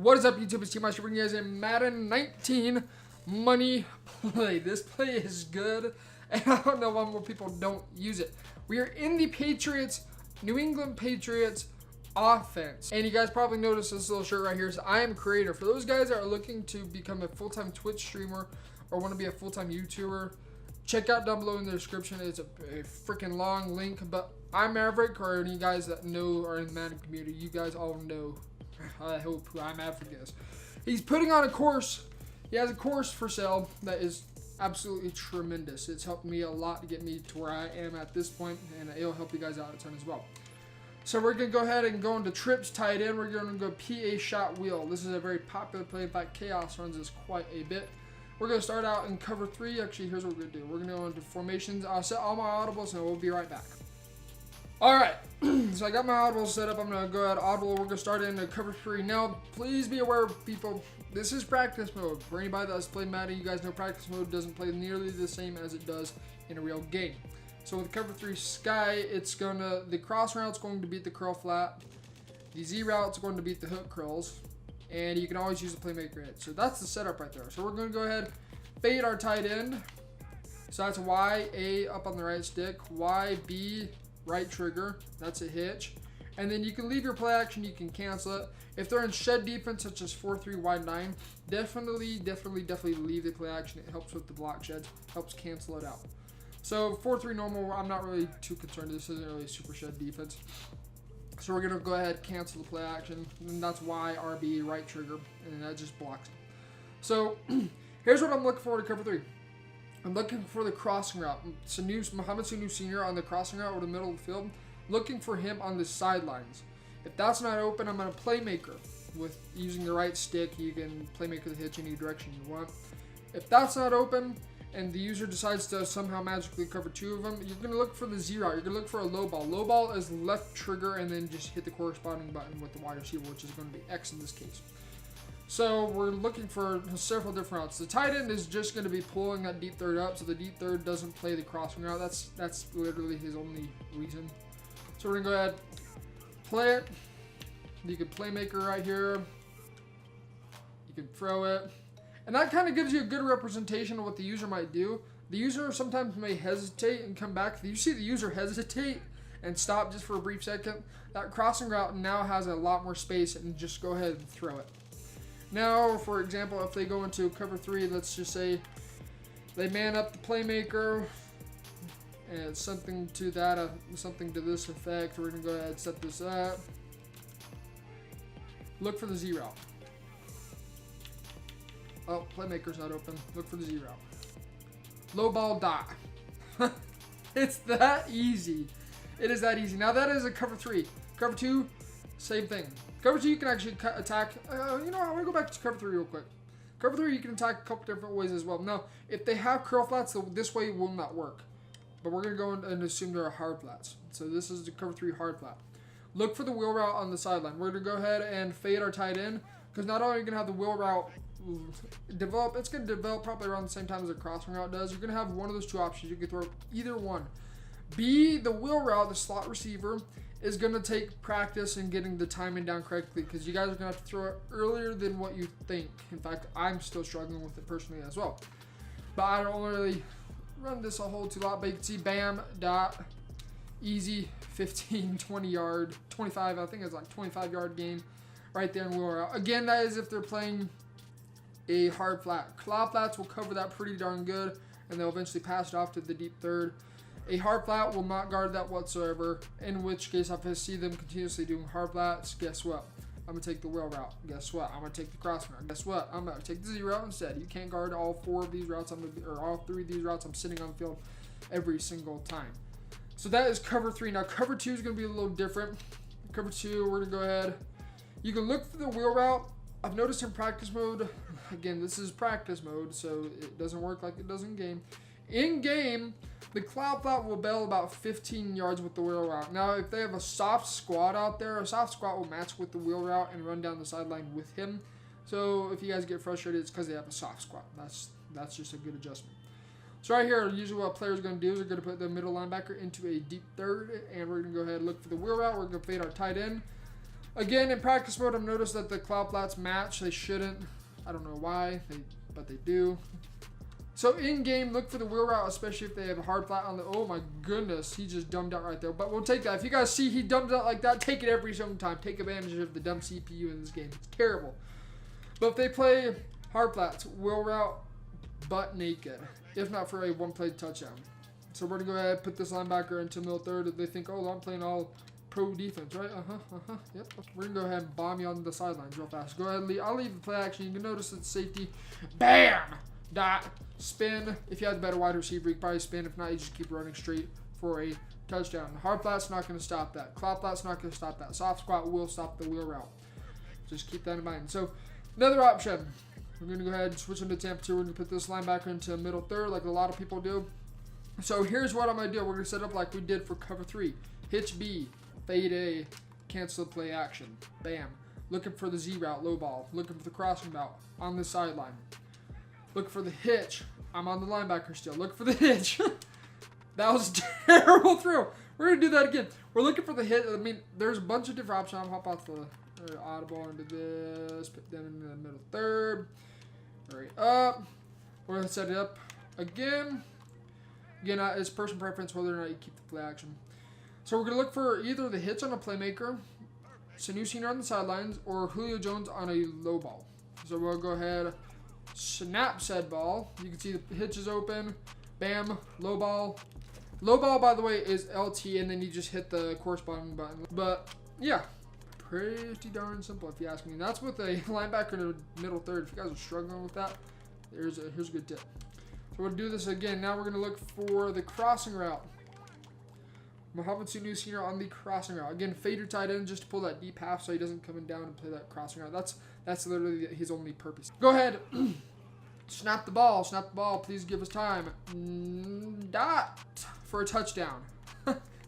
What is up, YouTube? It's T-Master bringing you guys a Madden 19 money play. This play is good, and I don't know why more people don't use it. We are in the Patriots, New England Patriots offense. And you guys probably noticed this little shirt right here. So I am a creator. For those guys that are looking to become a full-time Twitch streamer or want to be a full-time YouTuber, check out down below in the description. It's a freaking long link, but I'm Maverick, or any guys that know are in the Madden community, you guys all know, I hope, who I'm Maverick is. He's putting on a course. He has a course for sale that is absolutely tremendous. It's helped me a lot to get me to where I am at this point, and it'll help you guys out a ton as well. So we're going to go ahead and go into trips tight end. We're going to go PA shot wheel. This is a very popular play. In fact, Chaos runs this quite a bit. We're going to start out in cover 3. Actually, here's what we're going to do. We're going to go into formations. I'll set all my audibles, and we'll be right back. Alright, so I got my audible set up. I'm going to go ahead audible. We're going to start in cover 3. Now, please be aware, people, this is practice mode. For anybody that's played Madden, you guys know practice mode doesn't play nearly the same as it does in a real game. So with cover 3 sky, it's going to, the cross route's going to beat the curl flat. The Z route's going to beat the hook curls. And you can always use the playmaker hit. So that's the setup right there. So we're going to go ahead, fade our tight end. So that's Y, A up on the right stick, Y, B, right trigger, that's a hitch. And then you can leave your play action, you can cancel it. If they're in shed defense such as 4-3 wide 9, definitely leave the play action. It helps with the block sheds, helps cancel it out. So 4-3 normal, I'm not really too concerned. This isn't really super shed defense. So we're gonna go ahead, cancel the play action, and that's Y, RB, right trigger, and that just blocks it. So here's what I'm looking for to cover 3. I'm looking for the crossing route. Mohamed Sanu Sr. on the crossing route or the middle of the field. Looking for him on the sidelines. If that's not open, I'm going to playmaker. With using the right stick, you can playmaker the hitch any direction you want. If that's not open, and the user decides to somehow magically cover 2 of them, you're going to look for the Z route. You're going to look for a low ball. Low ball is left trigger, and then just hit the corresponding button with the wide receiver, which is going to be X in this case. So we're looking for several different routes. The tight end is just going to be pulling that deep third up, so the deep third doesn't play the crossing route. That's literally his only reason. So we're going to go ahead, play it. You can playmaker right here. You can throw it. And that kind of gives you a good representation of what the user might do. The user sometimes may hesitate and come back. You see the user hesitate and stop just for a brief second. That crossing route now has a lot more space, and just go ahead and throw it. Now, for example, if they go into cover 3, let's just say they man up the playmaker, and it's something to that, something to this effect. We're gonna go ahead and set this up. Look for the Z route. Oh, playmaker's not open. Look for the Z route. Low ball dot. It's that easy. It is that easy. Now that is a cover 3. Cover 2, same thing. Cover 2, you can actually attack. You know, I want to go back to cover 3 real quick. Cover 3, you can attack a couple different ways as well. Now, if they have curl flats, this way will not work. But we're going to go and assume there are hard flats. So this is the cover 3 hard flat. Look for the wheel route on the sideline. We're going to go ahead and fade our tight end, because not only are you going to have the wheel route develop, it's going to develop probably around the same time as the crossing route does. You're going to have one of those 2 options. You can throw either one. B, the wheel route, the slot receiver, is going to take practice in getting the timing down correctly, because you guys are going to have to throw it earlier than what you think. In fact, I'm still struggling with it personally as well. But I don't really run this a whole lot. But you can see bam, dot, easy, 15, 20 yard, 25, I think it's like 25 yard game right there in wheel route. Again, that is if they're playing a hard flat. Cloud flats will cover that pretty darn good, and they'll eventually pass it off to the deep third. A hard flat will not guard that whatsoever, in which case if I see them continuously doing hard flats, guess what? I'm going to take the wheel route. Guess what? I'm going to take the cross route. Guess what? I'm going to take the Z route instead. You can't guard all 4 of these routes, or all 3 of these routes. I'm sitting on the field every single time. So that is cover 3. Now cover 2 is going to be a little different. Cover 2, we're going to go ahead. You can look for the wheel route. I've noticed in practice mode, again, this is practice mode, so it doesn't work like it does in game. In game, the cloud flat will bail about 15 yards with the wheel route. Now, if they have a soft squat out there, a soft squat will match with the wheel route and run down the sideline with him. So if you guys get frustrated, it's because they have a soft squat. That's just a good adjustment. So right here, usually what players are going to do is they're going to put the middle linebacker into a deep third, and we're going to go ahead and look for the wheel route. We're going to fade our tight end. Again, in practice mode, I've noticed that the cloud flats match. They shouldn't. I don't know why, but they do. So in game, look for the wheel route, especially if they have a hard flat on the. Oh my goodness, he just dumbed out right there. But we'll take that. If you guys see he dumbed out like that, take it every single time. Take advantage of the dumb CPU in this game. It's terrible. But if they play hard flats, wheel route, butt naked. If not for a one-play touchdown. So we're gonna go ahead and put this linebacker into middle third. If they think, oh, I'm playing all pro defense, right? Yep. We're gonna go ahead and bomb you on the sidelines real fast. Go ahead and leave. I'll leave the play action. You can notice that safety. Bam! Dot. Spin. If you have the better wide receiver, you can probably spin. If not, you just keep running straight for a touchdown. Hard flat's not gonna stop that. Cloud flat's not gonna stop that. Soft squat will stop the wheel route. Just keep that in mind. So another option. We're gonna go ahead and switch into Tampa 2. We're gonna put this linebacker into middle third, like a lot of people do. So here's what I'm going to do. We're going to set up like we did for cover 3. Hitch B, fade A, cancel play action. Bam. Looking for the Z route, low ball. Looking for the crossing route on the sideline. Looking for the hitch. I'm on the linebacker still. Looking for the hitch. That was a terrible throw. We're going to do that again. We're looking for the hit. I mean, there's a bunch of different options. I'll hop off the audible into this. Put them in the middle third. Hurry up. We're going to set it up again. Again, it's person preference whether or not you keep the play action. So we're going to look for either the hitch on a playmaker, Sanu Senior on the sidelines, or Julio Jones on a low ball. So we'll go ahead, snap said ball. You can see the hitch is open. Bam, low ball. Low ball, by the way, is LT, and then you just hit the corresponding button. But, yeah, pretty darn simple if you ask me. That's with a linebacker in the middle third. If you guys are struggling with that, here's a good tip. So we'll do this again. Now we're going to look for the crossing route. Mohamed Sanu Senior on the crossing route. Again, fade your tight end just to pull that deep half so he doesn't come in down and play that crossing route. That's literally his only purpose. Go ahead. Snap the ball. Snap the ball. Please give us time. Dot for a touchdown.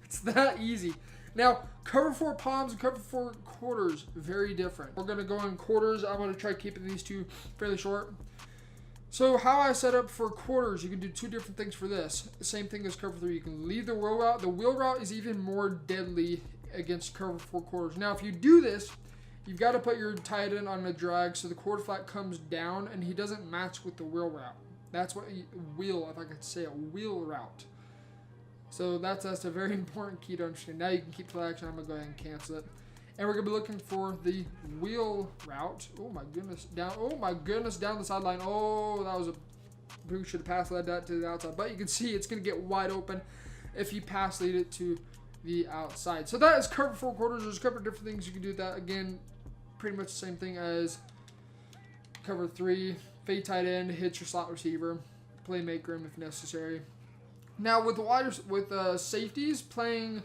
It's that easy. Now, cover 4 palms and cover 4 quarters, very different. We're going to go in quarters. I'm going to try keeping these two fairly short. So how I set up for quarters, you can do 2 different things for this. The same thing as cover 3. You can leave the wheel route. The wheel route is even more deadly against cover 4 quarters. Now, if you do this, you've got to put your tight end on a drag so the quarter flat comes down and he doesn't match with the wheel route. That's what wheel, if I could say a wheel route. So that's a very important key to understand. Now you can keep play action. I'm going to go ahead and cancel it. And we're going to be looking for the wheel route. Oh my goodness. Down. Oh my goodness. Down the sideline. Oh, that was we should have pass led that to the outside. But you can see it's going to get wide open if you pass lead it to the outside. So that is cover 4 quarters. There's a couple of different things you can do with that. Again, pretty much the same thing as cover 3. Fade tight end, hit your slot receiver, playmaker him if necessary. Now with safeties playing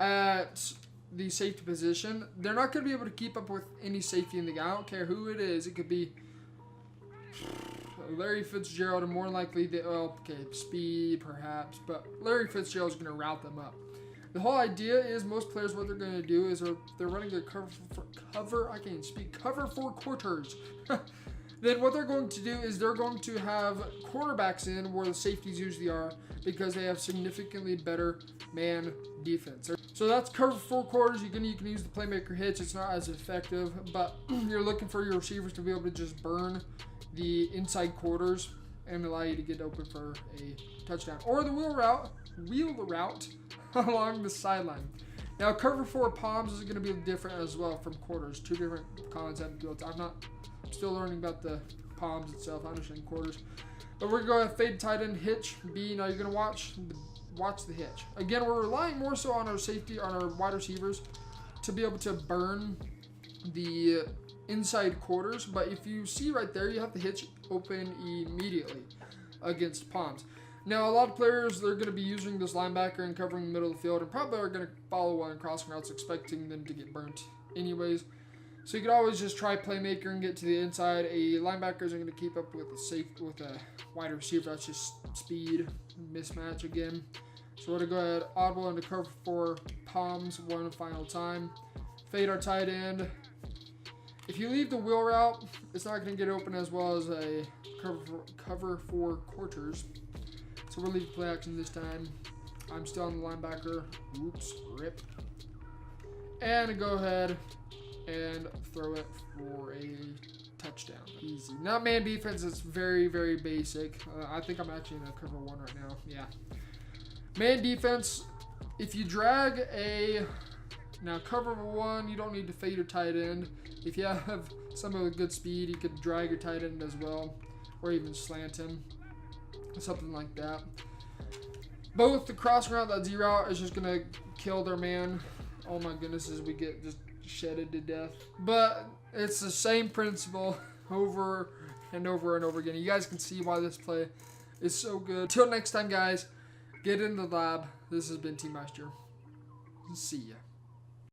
at the safety position, they're not going to be able to keep up with any safety in the game. I don't care who it is. It could be Larry Fitzgerald, and more likely speed perhaps, but Larry Fitzgerald is going to route them up. The whole idea is most players, what they're going to do is they're running a cover 4 quarters. Then what they're going to do is they're going to have quarterbacks in where the safeties usually are because they have significantly better man defense. So that's cover 4 quarters. You can use the playmaker hitch. It's not as effective, but you're looking for your receivers to be able to just burn the inside quarters and allow you to get open for a touchdown. Or the wheel route along the sideline. Now cover 4 palms is going to be different as well from quarters. 2 different concepts. I'm still learning about the palms itself. I understand quarters. But we're going to fade tight end, hitch B. Now you're going to watch the hitch. Again, we're relying more so on our safety, on our wide receivers to be able to burn the inside quarters. But if you see right there, you have the hitch open immediately against palms. Now, a lot of players, they're going to be using this linebacker and covering the middle of the field and probably are going to follow one crossing routes, expecting them to get burnt anyways. So you could always just try playmaker and get to the inside. A linebacker isn't going to keep up with a wide receiver. That's just speed mismatch again. So we're going to go ahead, audible into cover 4 palms one final time. Fade our tight end. If you leave the wheel route, it's not going to get open as well as a cover 4 quarters. So we'll leave play action this time. I'm still on the linebacker. Oops, rip. And go ahead, and throw it for a touchdown. Easy. Now man defense is very, very basic. I think I'm actually in a cover 1 right now. Yeah. Man defense, if you drag a... Now cover 1, you don't need to fade your tight end. If you have someone with good speed, you could drag your tight end as well. Or even slant him. Something like that. Both the cross route, that Z route is just going to kill their man. Oh my goodness, as we get just shedded to death. But it's the same principle over and over and over again. You guys can see why this play is so good. Until next time, guys, get in the lab. This has been T Master. See ya.